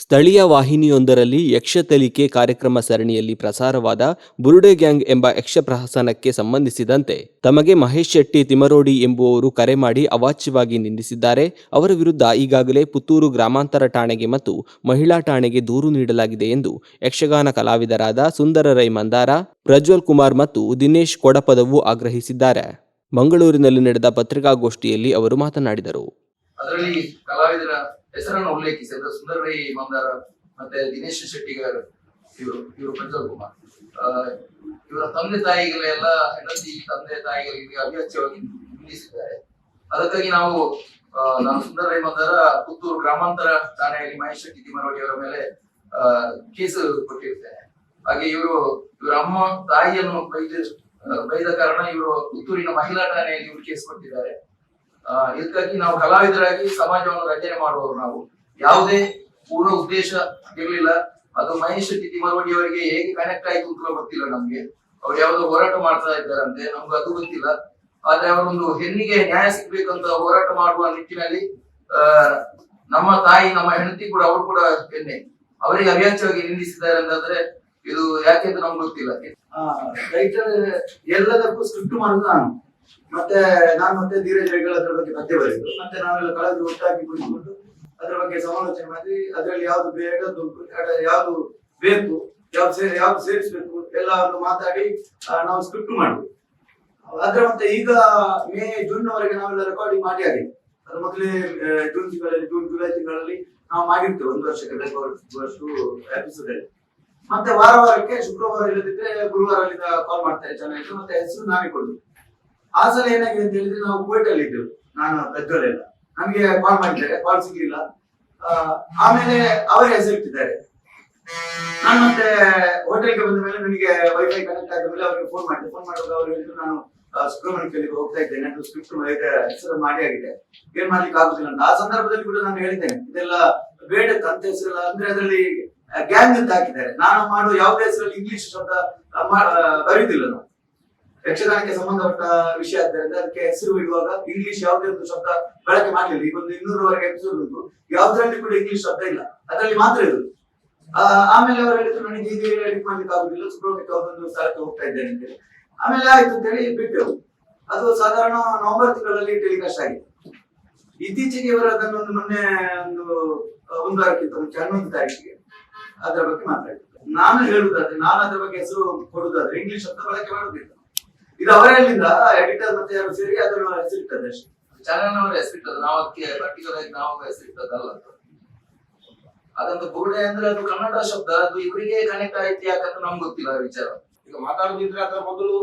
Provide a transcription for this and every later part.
ಸ್ಥಳೀಯ ವಾಹಿನಿಯೊಂದರಲ್ಲಿ ಯಕ್ಷತಲಿಕೆ ಕಾರ್ಯಕ್ರಮ ಸರಣಿಯಲ್ಲಿ ಪ್ರಸಾರವಾದ ಬುರುಡೆ ಗ್ಯಾಂಗ್ ಎಂಬ ಯಕ್ಷಪ್ರಹಸನಕ್ಕೆ ಸಂಬಂಧಿಸಿದಂತೆ ತಮಗೆ ಮಹೇಶ್ ಶೆಟ್ಟಿ ತಿಮರೋಡಿ ಎಂಬುವವರು ಕರೆ ಮಾಡಿ ಅವಾಚ್ಯವಾಗಿ ನಿಂದಿಸಿದ್ದಾರೆ. ಅವರ ವಿರುದ್ಧ ಈಗಾಗಲೇ ಪುತ್ತೂರು ಗ್ರಾಮಾಂತರ ಠಾಣೆಗೆ ಮತ್ತು ಮಹಿಳಾ ಠಾಣೆಗೆ ದೂರು ನೀಡಲಾಗಿದೆ ಎಂದು ಯಕ್ಷಗಾನ ಕಲಾವಿದರಾದ ಸುಂದರ ರೈ ಮಂದಾರ, ಪ್ರಜ್ವಲ್ ಕುಮಾರ್ ಮತ್ತು ದಿನೇಶ್ ಕೊಡಪದವು ಆಗ್ರಹಿಸಿದ್ದಾರೆ. ಮಂಗಳೂರಿನಲ್ಲಿ ನಡೆದ ಪತ್ರಿಕಾಗೋಷ್ಠಿಯಲ್ಲಿ ಅವರು ಮಾತನಾಡಿದರು. ಅದರಲ್ಲಿ ಕಲಾವಿದರ ಹೆಸರನ್ನು ಉಲ್ಲೇಖಿಸಿದ ಸುಂದರ ರೈ ಮಂದಾರ ಮತ್ತೆ ದಿನೇಶ್ ಶೆಟ್ಟಿಗಾರ್, ಇವರು ಪ್ರಜ್ವಲ್ ಕುಮಾರ್, ಇವರ ತಂದೆ ತಾಯಿಗಳೆಲ್ಲ ಹೆಂಡತಿ ತಂದೆ ತಾಯಿಗಳಿಗೆ ಅವಿಚ್ಯವಾಗಿ ನಿಂದಿಸಿದ್ದಾರೆ. ಅದಕ್ಕಾಗಿ ನಾನು ಸುಂದರ ರೈ ಮಂದಾರ ಪುತ್ತೂರು ಗ್ರಾಮಾಂತರ ಠಾಣೆಯಲ್ಲಿ ಮಹೇಶ್ ಶೆಟ್ಟಿ ತಿಮರೋಡಿ ಅವರ ಮೇಲೆ ಕೇಸ್ ಕೊಟ್ಟಿರ್ತೇನೆ. ಹಾಗೆ ಇವರ ಅಮ್ಮ ತಾಯಿಯನ್ನು ಬೈದ ಕಾರಣ ಇವರು ಪುತ್ತೂರಿನ ಮಹಿಳಾ ಠಾಣೆಯಲ್ಲಿ ಇವರು ಕೇಸ್ ಕೊಟ್ಟಿದ್ದಾರೆ. ಇದಕ್ಕಾಗಿ ನಾವು ಕಲಾವಿದರಾಗಿ ಸಮಾಜವನ್ನು ರಚನೆ ಮಾಡುವವರು. ನಾವು ಯಾವುದೇ ಪೂರ್ಣ ಉದ್ದೇಶ ಇರಲಿಲ್ಲ. ಅದು ಮಹೇಶ್ ಶೆಟ್ಟಿ ತಿಮರೋಡಿ ಅವರಿಗೆ ಹೇಗೆ ಕನೆಕ್ಟ್ ಆಯ್ತು ಅಂತ ಗೊತ್ತಿಲ್ಲ ನಮ್ಗೆ. ಅವ್ರು ಯಾವುದೋ ಹೋರಾಟ ಮಾಡ್ತಾ ಇದ್ದಾರಂತೆ, ನಮ್ಗೆ ಅದು ಗೊತ್ತಿಲ್ಲ. ಆದ್ರೆ ಅವರೊಂದು ಹೆಣ್ಣಿಗೆ ನ್ಯಾಯ ಸಿಗ್ಬೇಕಂತ ಹೋರಾಟ ಮಾಡುವ ನಿಟ್ಟಿನಲ್ಲಿ ನಮ್ಮ ತಾಯಿ, ನಮ್ಮ ಹೆಂಡತಿ ಕೂಡ, ಅವರು ಕೂಡ ಹೆಣ್ಣೆ, ಅವರಿಗೆ ಅವ್ಯಾಚ್ಯವಾಗಿ ನಿಂದಿಸಿದ್ದಾರೆ ಅಂತಾದ್ರೆ ಇದು ಯಾಕೆ ಅಂತ ನಮ್ಗೆ ಗೊತ್ತಿಲ್ಲ. ರೈತರ ಎಲ್ಲದಕ್ಕೂ ಸ್ಕ್ರಿಪ್ಟ್ ಮಾಡುದು ನಾನು ಮತ್ತೆ ಧೀರಜ್ ರೈಗಳು ಅದ್ರ ಬಗ್ಗೆ ಪದ್ಯ ಬರೆಯುದು, ಮತ್ತೆ ನಾವೆಲ್ಲ ಕಳೆದು ಒಟ್ಟಾಗಿ ಕುಳಿತುಕೊಂಡು ಅದ್ರ ಬಗ್ಗೆ ಸಮಾಲೋಚನೆ ಮಾಡಿ ಅದರಲ್ಲಿ ಯಾವ್ದು ಬೇಡದುಂಟು, ಯಾವ್ದು ಬೇಕು, ಯಾವ್ದು ಸೇರಿಸ್ಬೇಕು ಎಲ್ಲವನ್ನು ಮಾತಾಡಿ ನಾವು ಸ್ಕ್ರಿಪ್ಟ್ ಮಾಡುದು. ಅದ್ರ ಮತ್ತೆ ಈಗ ಜೂನ್ ವರೆಗೆ ನಾವೆಲ್ಲ ರೆಕಾರ್ಡಿಂಗ್ ಮಾಡಿ ಆಗಿದೆ. ಅದು ಮೊದಲೇ ಜೂನ್ ಜುಲೈ ತಿಂಗಳಲ್ಲಿ ನಾವು ಮಾಡಿರ್ತೇವೆ, 1 ವರ್ಷಕ್ಕೆ ಬೇಕಾದಷ್ಟು ಎಪಿಸೋಡ್ ಅಲ್ಲಿ. ಮತ್ತೆ ವಾರಕ್ಕೆ ಶುಕ್ರವಾರ ಇಲ್ಲದಿದ್ರೆ ಗುರುವಾರ ಕಾಲ್ ಮಾಡ್ತಾರೆ ಚೆನ್ನಾಗಿ, ಮತ್ತೆ ಹೆಸರು ನಾವೇ ಕೊಡುದು. ಆ ಸಲ ಏನಾಗಿದೆ ಅಂತ ಹೇಳಿದ್ರೆ ನಾವು ಕುವೈಟ್ ಅಲ್ಲಿ ಇದ್ದೆವು, ನಾನು ಪ್ರಜ್ವಲೆಲ್ಲ. ನಮ್ಗೆ ಕಾಲ್ ಮಾಡಿದ್ದಾರೆ, ಕಾಲ್ ಸಿಗ್ಲಿಲ್ಲ. ಆಮೇಲೆ ಅವರೇ ಹೆಸರಿಟ್ಟಿದ್ದಾರೆ. ನಾನು ಮತ್ತೆ ಹೋಟೆಲ್ಗೆ ಬಂದ ಮೇಲೆ ನನಗೆ ವೈಫೈ ಕನೆಕ್ಟ್ ಆದ ಮೇಲೆ ಅವರಿಗೆ ಫೋನ್ ಮಾಡುವಾಗ ಅವ್ರು ಹೇಳಿದ್ರು, ನಾನು ಸುಬ್ರಹ್ಮಣ್ಯಕ್ಕೆ ಹೋಗ್ತಾ ಇದ್ದೇನೆ, ಅದು ಸ್ಕ್ರಿಪ್ಟ್ ಹೆಸರು ಮಾಡಿ ಆಗಿದೆ, ಏನ್ ಮಾಡ್ಲಿಕ್ಕೆ ಆಗುದಿಲ್ಲ ಅಂತ. ಆ ಸಂದರ್ಭದಲ್ಲಿ ಕೂಡ ನಾನು ಹೇಳಿದ್ದೇನೆ, ಇದೆಲ್ಲ ಬೇಡ ಅಂತ ಹೆಸರು ಅಂದ್ರೆ ಅದರಲ್ಲಿ ಗ್ಯಾಂಗ್ ಅಂತ ಹಾಕಿದ್ದಾರೆ. ನಾನು ಮಾಡುವ ಯಾವುದೇ ಹೆಸರಲ್ಲಿ ಇಂಗ್ಲಿಷ್ ಶಬ್ದ ಬರೆಯುವುದಿಲ್ಲ. ನಾವು ಯಕ್ಷಗಾನಕ್ಕೆ ಸಂಬಂಧಪಟ್ಟ ವಿಷಯ ಆದ್ದರಿಂದ ಅದಕ್ಕೆ ಹೆಸರು ಇಡುವಾಗ ಇಂಗ್ಲಿಷ್ ಯಾವುದೇ ಒಂದು ಶಬ್ದ ಬಳಕೆ ಮಾಡಲಿಲ್ಲ. ಈಗ ಒಂದು 200ವರೆಗೆ ಎಪಿಸೋಡ್ ಉಂಟು, ಯಾವ್ದ್ರಲ್ಲಿ ಕೂಡ ಇಂಗ್ಲಿಷ್ ಶಬ್ದ ಇಲ್ಲ, ಅದರಲ್ಲಿ ಮಾತ್ರ ಇರುದು. ಆಮೇಲೆ ಅವರು ಹೇಳಿದ್ರು, ನನಗೆ ಈಗ ಎಡಿಟ್ ಮಾಡ್ಲಿಕ್ಕೆ ಆಗುದಿಲ್ಲ, ಸುಬ್ರಹ್ಮಣ್ಯಕ್ಕೆ ಒಂದು ಸ್ಥಳಕ್ಕೆ ಹೋಗ್ತಾ ಇದ್ದೇನೆ ಅಂತೇಳಿ. ಆಮೇಲೆ ಆಯ್ತು ಅಂತ ಹೇಳಿ ಬಿಟ್ಟೆವು. ಅದು ಸಾಧಾರಣ ನವೆಂಬರ್ ತಿಂಗಳಲ್ಲಿ ಟೆಲಿಕಾಸ್ಟ್ ಆಗಿದೆ. ಇತ್ತೀಚೆಗೆ ಇವರು ಅದನ್ನು ಮೊನ್ನೆ ಒಂದು ವಾರಕ್ಕಿಂತ ಮುಂಚೆ 11 ತಾರೀಕಿಗೆ ಅದರ ಬಗ್ಗೆ ಮಾತಾಡಿದ್ರು. ನಾನು ಹೇಳುದಾದ್ರೆ, ನಾನು ಅದರ ಬಗ್ಗೆ ಹೆಸರು ಕೊಡುದಾದ್ರೆ ಇಂಗ್ಲಿಷ್ ಶಬ್ದ ಬಳಕೆ ಮಾಡುದಿಲ್ಲ. ಇದು ಅವರಲ್ಲಿಂದ ಎಡಿಟರ್ ಮತ್ತೆ ಯಾರು ಸೇರಿ ಅದನ್ನು ಹೆಸರಿಟ್ಟದ್ದು ಅಷ್ಟೇ. ಚಾನಲ್ ಅವರ ಹೆಸರಿಟ್ಟದ್ದು, ನಾವು ಅದಕ್ಕೆ ಪರ್ಟಿಕ್ಯುಲರ್ ಆಗಿ ನಾವು ಹೆಸರಿಟ್ಟದ್ದಲ್ಲ. ಅದಂತೂ ಬುರುಡೆ ಅಂದ್ರೆ ಅದು ಕನ್ನಡ ಶಬ್ದ, ಅದು ಇವರಿಗೆ ಕನೆಕ್ಟ್ ಆಯ್ತು ಯಾಕಂತ ನಮ್ಗೆ ಗೊತ್ತಿಲ್ಲ ವಿಚಾರ. ಈಗ ಮಾತಾಡುದಿದ್ರೆ ಅದರ ಮೊದಲು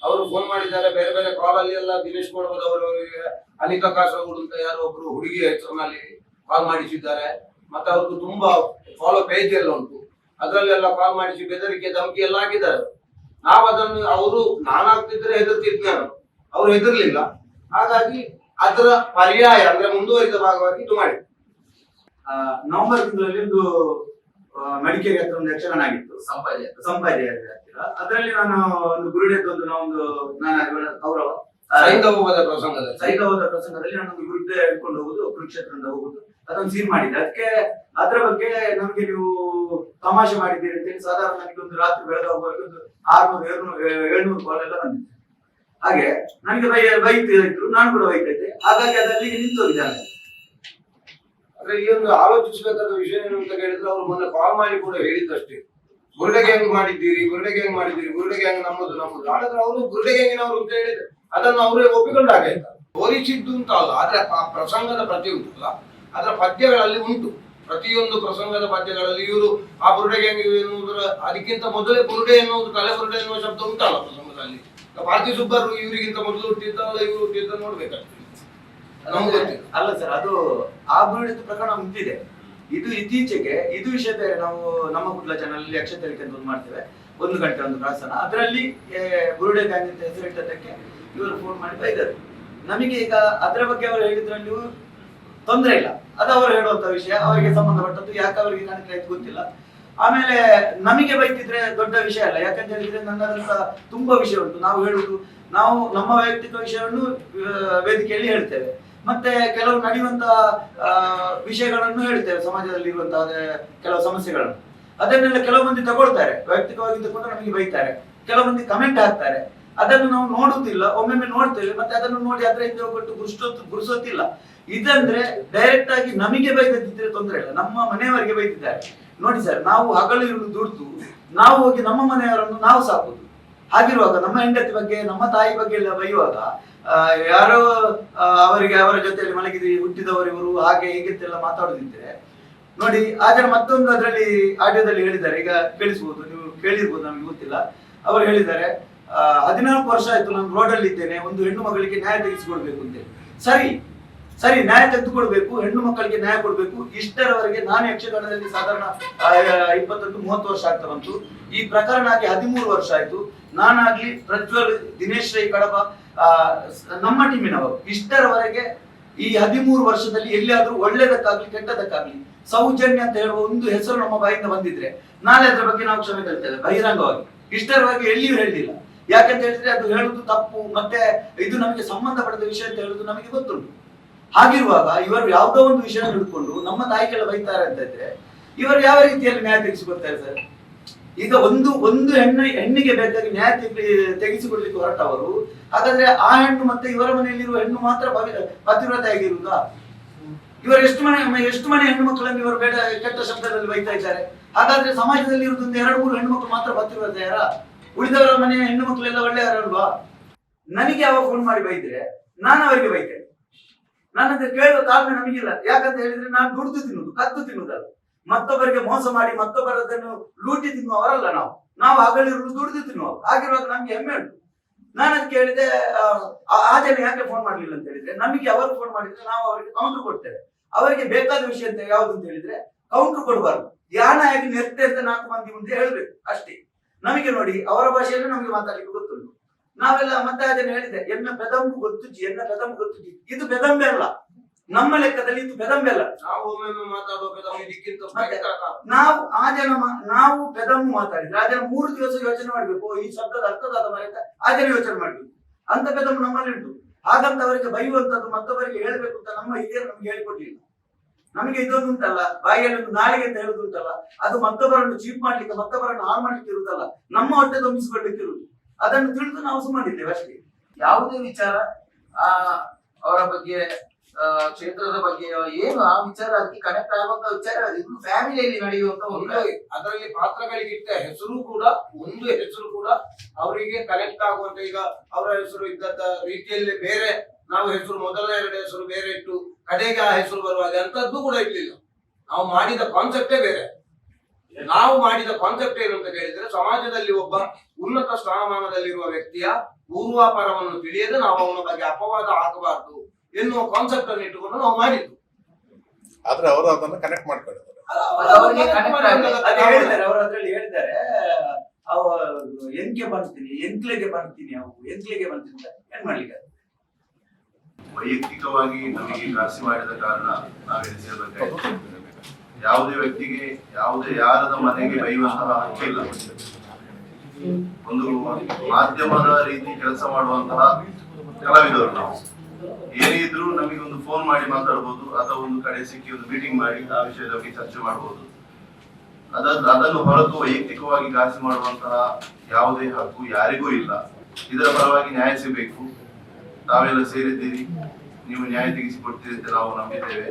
ಅವರು ಫೋನ್ ಮಾಡಿದ್ದಾರೆ, ಬೇರೆ ಬೇರೆ ಕಾಲ್ ಅಲ್ಲಿ ಎಲ್ಲ ದಿನೇಶ್ ಕೊಡಬಹುದು ಅವರಿಗೆ ಅನಿತಾ ಕಾಸರಗೋಡು ಅಂತ ಯಾರೋ ಒಬ್ರು ಹುಡುಗಿ ಹೆಸರಿನಲ್ಲಿ ಕಾಲ್ ಮಾಡಿಸಿದ್ದಾರೆ. ಮತ್ತೆ ಅವ್ರದ್ದು ತುಂಬಾ ಫಾಲೋ ಪೇಜ್ ಎಲ್ಲ ಉಂಟು, ಅದರಲ್ಲೆಲ್ಲ ಕಾಲ್ ಮಾಡಿಸಿ ಬೆದರಿಕೆ ಧಮಕಿ ಎಲ್ಲ ಹಾಕಿದ್ದಾರೆ. ನಾವು ಅದನ್ನು ನಾನಾಗ್ತಿದ್ರೆ ಹೆದರ್ತಿದ್ದೆ, ಅವ್ರು ಹೆದರ್ಲಿಲ್ಲ. ಹಾಗಾಗಿ ಅದರ ಪರ್ಯಾಯ ಅಂದ್ರೆ ಮುಂದುವರಿದ ಭಾಗವಾಗಿ ಇದು ಮಾಡಿ ನವೆಂಬರ್ ತಿಂಗಳಲ್ಲಿ ಒಂದು ಮಡಿಕೇರಿ ಹತ್ರ ಒಂದು ಯಕ್ಷಗಾನ ಆಗಿತ್ತು, ಸಂಪಾದಿ ಆಗ್ತೀರ. ಅದರಲ್ಲಿ ನಾನು ಒಂದು ಗುರುಡೆದ್ದು ಗೌರವ ಸೈಂಧವದ ಪ್ರಸಂಗದಲ್ಲಿ ನಾನೊಂದು ಗುರುಡೆ ಹಿಡ್ಕೊಂಡು ಹೋಗುದು, ಕುರುಕ್ಷೇತ್ರದಿಂದ ಹೋಗುದು, ಅದೊಂದು ಸೀನ್ ಮಾಡಿದ್ದೆ. ಅದರ ಬಗ್ಗೆ ನಮ್ಗೆ ನೀವು ತಮಾಷೆ ಮಾಡಿದ್ದೀರಿ ಅಂತೇಳಿ ಸಾಧಾರಣ ನನಗೆ ಒಂದು ರಾತ್ರಿ ಬೆಳಗಾಗುವವರೆಗೆ ಒಂದು 600-700 ಕಾಲ್ ಎಲ್ಲ ಬಂದಿದೆ. ಹಾಗೆ ನನಗೆ ಬೈತಾ ಇದ್ರು, ನಾನು ಕೂಡ ಬೈತಾ ಇದ್ದೆ. ಹಾಗಾಗಿ ಅದರಲ್ಲಿ ನಿಂತೋಗಿದ್ದಾನೆ. ಆದ್ರೆ ಈ ಒಂದು ಆಲೋಚಿಸಬೇಕಾದ ವಿಷಯ ಏನು ಅಂತ ಹೇಳಿದ್ರೆ, ಅವ್ರು ಮೊನ್ನೆ ಕಾಲ್ ಮಾಡಿ ಕೂಡ ಹೇಳಿದ್ದಷ್ಟೇ, ಬುರುಡೆ ಗ್ಯಾಂಗ್ ಮಾಡಿದ್ದೀರಿ, ಬುರುಡೆ ಗ್ಯಾಂಗ್ ನಮ್ಮದು. ಹಾಗಾದ್ರೆ ಅವರು ಬುರುಡೆ ಗ್ಯಾಂಗಿನವರು ಅಂತ ಹೇಳಿದ್ರೆ ಅದನ್ನು ಅವರೇ ಒಪ್ಪಿಕೊಂಡಾಗಾಯ್ತು. ಹೋಲಿಸಿದ್ದು ಅಂತ ಅಲ್ಲ, ಆದ್ರೆ ಆ ಪ್ರಸಂಗದ ಪ್ರತಿ ಉಂಟಲ್ಲ, ಅದರ ಪದ್ಯಗಳಲ್ಲಿ ಉಂಟು. ಪ್ರತಿಯೊಂದು ಪ್ರಸಂಗದ ಪದ್ಯಗಳಲ್ಲಿ ಇವರು ಆ ಬುರುಡೆ ಗ್ಯಾಂಗ್ ಎನ್ನುವುದರ ಅದಕ್ಕಿಂತ ಮೊದಲೇ ಬುರುಡೆ ಎನ್ನುವುದು, ತಲೆ ಬುರುಡೆ ಎನ್ನುವ ಶಬ್ದ ಉಂಟಲ್ಲ ಪ್ರಸಂಗದಲ್ಲಿ. ಪಾರ್ಥಿ ಸುಬ್ಬರು ಇವರಿಗಿಂತ ಮೊದಲು ಹುಟ್ಟಿದ್ದಲ್ಲ, ಇವರು ಹುಟ್ಟಿದ್ದ ನೋಡ್ಬೇಕಾಗ್ತದೆ. ಅಲ್ಲ ಸರ್, ಅದು ಆ ಬುರುಡೆದು ಪ್ರಕರಣ ಮುಂದಿದೆ. ಇದು ಇತ್ತೀಚೆಗೆ ಇದು ವಿಷಯ ಬೇರೆ. ನಾವು ನಮ್ಮ ಕುಡ್ಲ ಚಾನಲ್ ಯಕ್ಷತಲಿಕೆ ಅಂತ ಒಂದು ಮಾಡ್ತೇವೆ, 1 ಗಂಟೆ ಒಂದು ಪ್ರಹಸನ. ಅದರಲ್ಲಿ ಬುರುಡೆ ಗ್ಯಾಂಗ್ ಅಂತ ಹೆಸರಿಟ್ಟದಕ್ಕೆ ಇವರು ಫೋನ್ ಮಾಡಿ ಬೈದರು ನಮಗೆ. ಈಗ ಅದರ ಬಗ್ಗೆ ಅವರು ಹೇಳಿದ್ರಲ್ಲಿಯೂ ತೊಂದರೆ ಇಲ್ಲ, ಅದು ಅವರು ಹೇಳುವಂತ ವಿಷಯ, ಅವರಿಗೆ ಸಂಬಂಧಪಟ್ಟದ್ದು. ಯಾಕೆ ಅವರಿಗೆ ಕನೆಕ್ಟ್ ಆಯ್ತು ಗೊತ್ತಿಲ್ಲ. ಆಮೇಲೆ ನಮಗೆ ಬೈತಿದ್ರೆ ದೊಡ್ಡ ವಿಷಯ ಅಲ್ಲ, ಯಾಕಂತ ಹೇಳಿದ್ರೆ ನನ್ನದಂತ ತುಂಬಾ ವಿಷಯ ಉಂಟು. ನಾವು ಹೇಳುದು, ನಾವು ನಮ್ಮ ವೈಯಕ್ತಿಕ ವಿಷಯವನ್ನು ವೇದಿಕೆಯಲ್ಲಿ ಹೇಳ್ತೇವೆ, ಮತ್ತೆ ಕೆಲವು ನಡೆಯುವಂತ ವಿಷಯಗಳನ್ನು ಹೇಳ್ತೇವೆ, ಸಮಾಜದಲ್ಲಿ ಇರುವಂತಹ ಕೆಲವು ಸಮಸ್ಯೆಗಳನ್ನು. ಅದನ್ನೆಲ್ಲ ಕೆಲವು ಮಂದಿ ತಗೊಳ್ತಾರೆ, ವೈಯಕ್ತಿಕವಾಗಿ ತಗೊಂಡು ನಮಗೆ ಬೈತಾರೆ, ಕೆಲವು ಮಂದಿ ಕಮೆಂಟ್ ಹಾಕ್ತಾರೆ. ಅದನ್ನು ನಾವು ನೋಡುವುದಿಲ್ಲ, ಒಮ್ಮೊಮ್ಮೆ ನೋಡ್ತೇವೆ, ಮತ್ತೆ ಅದನ್ನು ನೋಡಿ ಅದರ ಹಿಂದೆ ಹೋಗ್ಬಿಟ್ಟು ಗುರುಸೋತಿಲ್ಲ. ಇದಂದ್ರೆ ಡೈರೆಕ್ಟ್ ಆಗಿ ನಮಗೆ ಬೈದಿದ್ರೆ ತೊಂದರೆ ಇಲ್ಲ, ನಮ್ಮ ಮನೆಯವರಿಗೆ ಬೈದಿದ್ದಾರೆ. ನೋಡಿ ಸರ್, ನಾವು ಹಗಲು ಇರುಳು ದುಡ್ದು ನಾವು ಹೋಗಿ ನಮ್ಮ ಮನೆಯವರನ್ನು ನಾವು ಸಾಕುದು. ಹಾಗಿರುವಾಗ ನಮ್ಮ ಹೆಂಡತಿ ಬಗ್ಗೆ, ನಮ್ಮ ತಾಯಿ ಬಗ್ಗೆ ಎಲ್ಲ ಬೈಯುವಾಗ ಯಾರೋ ಅವರಿಗೆ ಅವರ ಜೊತೆಯಲ್ಲಿ ಮಲಗಿದ ಹುಟ್ಟಿದವರು ಇವರು ಹಾಗೆ ಹೀಗೆಲ್ಲ ಮಾತಾಡೋದಿದ್ರೆ ನೋಡಿ. ಆದರೆ ಮತ್ತೊಂದು ಅದರಲ್ಲಿ ಆಡಿಯೋದಲ್ಲಿ ಹೇಳಿದ್ದಾರೆ, ಈಗ ಕೇಳಿಸ್ಬೋದು, ನೀವು ಕೇಳಿರ್ಬೋದು, ನಮ್ಗೆ ಗೊತ್ತಿಲ್ಲ. ಅವರು ಹೇಳಿದ್ದಾರೆ, 14 ವರ್ಷ ಆಯ್ತು ನಾನು ರೋಡಲ್ಲಿ ಇದ್ದೇನೆ, ಒಂದು ಹೆಣ್ಣು ಮಗಳಿಗೆ ನ್ಯಾಯ ತೆಗೆಸಿಕೊಡ್ಬೇಕು ಅಂತೇಳಿ. ಸರಿ ಸರಿ, ನ್ಯಾಯ ತೆಗೆದುಕೊಡ್ಬೇಕು, ಹೆಣ್ಣು ಮಕ್ಕಳಿಗೆ ನ್ಯಾಯ ಕೊಡ್ಬೇಕು. ಇಷ್ಟರವರೆಗೆ ನಾನು ಯಕ್ಷಗಾನದಲ್ಲಿ ಸಾಧಾರಣ 20-30 ವರ್ಷ ಆಗ್ತಾ ಬಂತು. ಈ ಪ್ರಕರಣ ಆಗಿ 13 ವರ್ಷ ಆಯ್ತು. ನಾನಾಗ್ಲಿ, ಪ್ರಜ್ವಲ್, ದಿನೇಶ್ ರೈ ಕಡಬ, ನಮ್ಮ ಟೀಮಿನವರು ಇಷ್ಟರವರೆಗೆ ಈ 13 ವರ್ಷದಲ್ಲಿ ಎಲ್ಲಿಯಾದ್ರೂ ಒಳ್ಳೇದಕ್ಕಾಗ್ಲಿ ಕೆಟ್ಟದಕ್ಕಾಗ್ಲಿ ಸೌಜನ್ಯ ಅಂತ ಹೇಳುವ ಒಂದು ಹೆಸರು ನಮ್ಮ ಬಾಯಿಂದ ಬಂದಿದ್ರೆ ನಾಳೆ ಅದರ ಬಗ್ಗೆ ನಾವು ಕ್ಷಮೆ ಕೇಳ್ತೇವೆ ಬಹಿರಂಗವಾಗಿ. ಇಷ್ಟರವರೆಗೆ ಎಲ್ಲಿಯೂ ಹೇಳಿಲ್ಲ. ಯಾಕಂತ ಹೇಳಿದ್ರೆ ಅದು ಹೇಳುದು ತಪ್ಪು, ಮತ್ತೆ ಇದು ನಮಗೆ ಸಂಬಂಧಪಟ್ಟ ವಿಷಯ ಅಂತ ಹೇಳುದು ನಮಗೆ ಗೊತ್ತುಂಟು. ಹಾಗಿರುವಾಗ ಇವರು ಯಾವುದೋ ಒಂದು ವಿಷಯ ಹಿಡ್ಕೊಂಡು ನಮ್ಮ ತಾಯಿಗೆಲ್ಲ ಬೈತಾರೆ ಅಂತ ಇದ್ರೆ ಇವರು ಯಾವ ರೀತಿಯಲ್ಲಿ ನ್ಯಾಯ ತೆಗೆಸಿಕೊಡ್ತಾರೆ ಸರ್? ಈಗ ಒಂದು ಹೆಣ್ಣಿಗೆ ಬೇಕಾಗಿ ನ್ಯಾಯ ತೆಗೆಸಿಕೊಡ್ಲಿಕ್ಕೆ ಹೊರಟವರು, ಹಾಗಾದ್ರೆ ಆ ಹೆಣ್ಣು ಮತ್ತೆ ಇವರ ಮನೆಯಲ್ಲಿರುವ ಹೆಣ್ಣು ಮಾತ್ರ ಪತಿವ್ರತೆ ಆಗಿರುವುದಾ? ಇವರು ಎಷ್ಟು ಮನೆ ಹೆಣ್ಣು ಮಕ್ಕಳನ್ನು ಇವರು ಬೇಡ ಕೆಟ್ಟ ಶಬ್ದದಲ್ಲಿ ಬೈತಾ ಇದ್ದಾರೆ. ಹಾಗಾದ್ರೆ ಸಮಾಜದಲ್ಲಿ ಇರುವುದೊಂದು 2-3 ಹೆಣ್ಣು ಮಕ್ಕಳು ಮಾತ್ರ ಪತಿವ್ರತೆಯಾರ? ಉಳಿದವರ ಮನೆಯ ಹೆಣ್ಣು ಮಕ್ಕಳೆಲ್ಲ ಒಳ್ಳೆಯವರಲ್ವಾ? ನನಗೆ ಯಾವ ಫೋನ್ ಮಾಡಿ ಬೈದ್ರೆ ನಾನು ಅವರಿಗೆ ಬೈತೇನೆ. ನನ್ನ ಹತ್ರ ಕೇಳುವ ಕಾರಣ ನಮಗಿಲ್ಲ. ಯಾಕಂತ ಹೇಳಿದ್ರೆ ನಾನು ದುಡ್ದು ತಿನ್ನುದು, ಕದ್ದು ತಿನ್ನುದಲ್ಲ. ಮತ್ತೊಬ್ಬರಿಗೆ ಮೋಸ ಮಾಡಿ ಮತ್ತೊಬ್ಬರದನ್ನು ಲೂಟಿ ತಿನ್ನುವವರಲ್ಲ ನಾವು ಹಗಲಿರುವುದು ದುಡಿದು ತಿನ್ನುವ. ಹಾಗಿರುವಾಗ ನಮ್ಗೆ ಹೆಮ್ಮೆ ಉಂಟು. ನಾನು ಅದಕ್ಕೆ ಹೇಳಿದೆ, ಆ ಜನ ಯಾಕೆ ಫೋನ್ ಮಾಡ್ಲಿಲ್ಲ ಅಂತ ಹೇಳಿದ್ರೆ, ನಮಗೆ ಅವರು ಫೋನ್ ಮಾಡಿದ್ರೆ ನಾವು ಅವರಿಗೆ ಕೌಂಟರ್ ಕೊಡ್ತೇವೆ. ಅವರಿಗೆ ಬೇಕಾದ ವಿಷಯ ಅಂತ ಯಾವ್ದು ಅಂತ ಹೇಳಿದ್ರೆ ಕೌಂಟರ್ ಕೊಡಬಾರ್ದು. ಯಾನ ಆಗಿ ನೆತ್ತೆ ಅಂತ 4 ಮಂದಿ ಮುಂದೆ ಹೇಳ್ಬೇಕು ಅಷ್ಟೇ. ನಮಗೆ ನೋಡಿ ಅವರ ಭಾಷೆಯಲ್ಲಿ ನಮಗೆ ಮಾತಾಡ್ಲಿಕ್ಕೆ ಗೊತ್ತುಂಟು. ನಾವೆಲ್ಲ ಮತ್ತೆ ಅದನ್ನು ಹೇಳಿದೆ, ಎನ್ನ ಬೆದಂಬು ಗೊತ್ತುಜ್ಜಿ, ಇದು ಬೆದಂಬೆ ಅಲ್ಲ, ನಮ್ಮ ಲೆಕ್ಕದಲ್ಲಿ ಇದು ಬೆದಂಬೆ ಅಲ್ಲ. ನಾವು ಒಮ್ಮೊಮ್ಮೆ ಮಾತಾಡುವ ಬೆದಮು ಇದಕ್ಕಿಂತ ನಾವು ಆ ಜನ ನಾವು ಬೆದಮು ಮಾತಾಡಿದ್ರೆ ಆ ಜನ 3 ದಿವಸ ಯೋಚನೆ ಮಾಡ್ಬೇಕು, ಈ ಶಬ್ದದ ಅರ್ಥದಾದ ಮರೆತ ಆ ಜನ ಯೋಚನೆ ಮಾಡ್ಬೇಕು. ಅಂತ ಬೆದಮು ನಮ್ಮಲ್ಲಿ ಉಂಟು. ಹಾಗಂತ ಅವರಿಗೆ ಬೈಯುವಂತದ್ದು ಮತ್ತೊಬ್ಬರಿಗೆ ಹೇಳ್ಬೇಕು ಅಂತ ನಮ್ಮ ಹಿರಿಯರು ನಮ್ಗೆ ಹೇಳಿಕೊಟ್ಟಿಲ್ಲ. ನಮಗೆ ಇದೊಂದು ಉಂಟಲ್ಲ, ಬಾಯಿಯಲ್ಲಿ ಒಂದು ನಾಲಿಗೆ ಅಂತ ಹೇಳುದು ಉಂಟಲ್ಲ, ಅದು ಮತ್ತೊಬ್ಬರನ್ನು ಚೀಪ್ ಮಾಡ್ಲಿಕ್ಕೆ, ಮತ್ತೊಬ್ಬರನ್ನು ಹಾಳು ಮಾಡ್ಲಿಕ್ಕೆ ಇರುವುದಲ್ಲ, ನಮ್ಮ ಹೊಟ್ಟೆ ತುಂಬಿಸಿಕೊಳ್ಳಿಕ್ಕೆ ಇರುವುದು. ಅದನ್ನು ತಿಳಿದು ನಾವು ಸುಮ್ಮನಿದ್ದೇವೆ ಅಷ್ಟೇ. ಯಾವುದೇ ವಿಚಾರ ಅವರ ಬಗ್ಗೆ, ಕ್ಷೇತ್ರದ ಬಗ್ಗೆ ಏನು ಆ ವಿಚಾರ ಅದಕ್ಕೆ ಕನೆಕ್ಟ್ ಆಗುವಂತ ವಿಚಾರ, ಇದು ಫ್ಯಾಮಿಲಿಯಲ್ಲಿ ನಡೆಯುವಂತ ಒಂದು, ಅದರಲ್ಲಿ ಪಾತ್ರಗಳಿಗಿಟ್ಟ ಹೆಸರು ಕೂಡ, ಒಂದು ಹೆಸರು ಕೂಡ ಅವರಿಗೆ ಕನೆಕ್ಟ್ ಆಗುವಂತ. ಈಗ ಅವರ ಹೆಸರು ಇದ್ದಂತ ರೀತಿಯಲ್ಲಿ ಬೇರೆ, ನಾವು ಹೆಸರು ಮೊದಲನೇ 2 ಹೆಸರು ಬೇರೆ ಇಟ್ಟು ಕಡೆಗೆ ಆ ಹೆಸರು ಬರುವಾಗ ಅಂತದ್ದು ಕೂಡ ಇರ್ಲಿಲ್ಲ. ನಾವು ಮಾಡಿದ ಕಾನ್ಸೆಪ್ಟೇ ಬೇರೆ. ನಾವು ಮಾಡಿದ ಕಾನ್ಸೆಪ್ಟ್ ಏನು ಅಂತ ಹೇಳಿದ್ರೆ, ಸಮಾಜದಲ್ಲಿ ಒಬ್ಬ ಉನ್ನತ ಸ್ಥಾನಮಾನದಲ್ಲಿರುವ ವ್ಯಕ್ತಿಯ ಪೂರ್ವಾಪರವನ್ನು ತಿಳಿಯದೆ ನಾವು ಅವನ ಬಗ್ಗೆ ಅಪವಾದ ಹಾಕಬಾರದು ಎನ್ನುವ ಕಾನ್ಸೆಪ್ಟ್ ಅನ್ನು ಇಟ್ಟುಕೊಂಡು ನಾವು ಮಾಡಿದ್ದು. ಆದ್ರೆ ಅವರು ಅದನ್ನ ಕನೆಕ್ಟ್ ಮಾಡ್ಕೊಂಡಿದ್ದಾರೆ. ಅವರು ಅದ್ರಲ್ಲಿ ಹೇಳಿದ್ದಾರೆ, ಎಂಕ್ಲೆಗೆ ಬರ್ತೀನಿ ಅಂತ ಏನ್ ಮಾಡ್ಲಿಕ್ಕೆ. ವೈಯಕ್ತಿಕವಾಗಿ ನಮಗೆ ಘಾಸಿ ಮಾಡಿದ ಕಾರಣ ನಾವೆನಿಸಬೇಕಾಯಿತು. ಯಾವುದೇ ವ್ಯಕ್ತಿಗೆ ಯಾರದ ಮನೆಗೆ ಬೈಯುವಂತಹ ಹಕ್ಕಿಲ್ಲ. ಒಂದು ಮಾಧ್ಯಮದ ರೀತಿ ಕೆಲಸ ಮಾಡುವಂತಹ ಕಲಾವಿದವರು ನಾವು. ಏನೇ ಇದ್ರೂ ನಮಗೆ ಒಂದು ಫೋನ್ ಮಾಡಿ ಮಾತಾಡ್ಬೋದು, ಅಥವಾ ಒಂದು ಕಡೆ ಸಿಕ್ಕಿ ಒಂದು ಮೀಟಿಂಗ್ ಮಾಡಿ ಆ ವಿಷಯದ ಬಗ್ಗೆ ಚರ್ಚೆ ಮಾಡಬಹುದು. ಅದನ್ನು ಹೊರತು ವೈಯಕ್ತಿಕವಾಗಿ ಘಾಸಿ ಮಾಡುವಂತಹ ಯಾವುದೇ ಹಕ್ಕು ಯಾರಿಗೂ ಇಲ್ಲ. ಇದರ ಪರವಾಗಿ ನ್ಯಾಯ ಸಿಗಬೇಕು. ತಾವೆಲ್ಲ ಸೇರಿದ್ದೀರಿ, ನೀವು ನ್ಯಾಯ ತೆಗೆಸಿಕೊಡ್ತೀರಿ ಅಂತ ನಾವು ನಂಬಿದ್ದೇವೆ.